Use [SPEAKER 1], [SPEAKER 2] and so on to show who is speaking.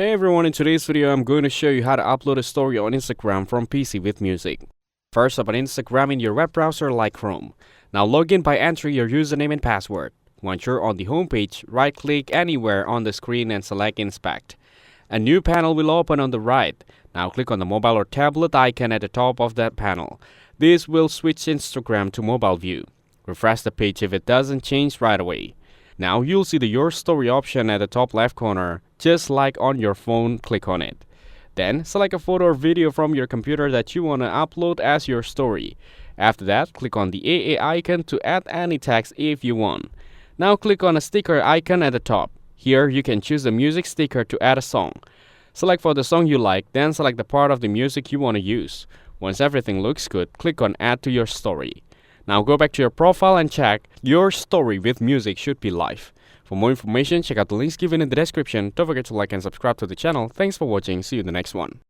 [SPEAKER 1] Hey everyone, in today's video I'm going to show you how to upload a story on Instagram from PC with music. First, open Instagram in your web browser like Chrome. Now log in by entering your username and password. Once you're on the home page, right-click anywhere on the screen and select Inspect. A new panel will open on the right. Now click on the mobile or tablet icon at the top of that panel. This will switch Instagram to mobile view. Refresh the page if it doesn't change right away. Now you'll see the Your Story option at the top left corner. Just like on your phone, click on it. Then select a photo or video from your computer that you want to upload as your story. After that, click on the AA icon to add any text if you want. Now click on a sticker icon at the top. Here you can choose a music sticker to add a song. Select for the song you like, then select the part of the music you want to use. Once everything looks good, click on Add to your story. Now go back to your profile and check Your Story with music should be live. For more information, check out the links given in the description. Don't forget to like and subscribe to the channel. Thanks for watching. See you in the next one.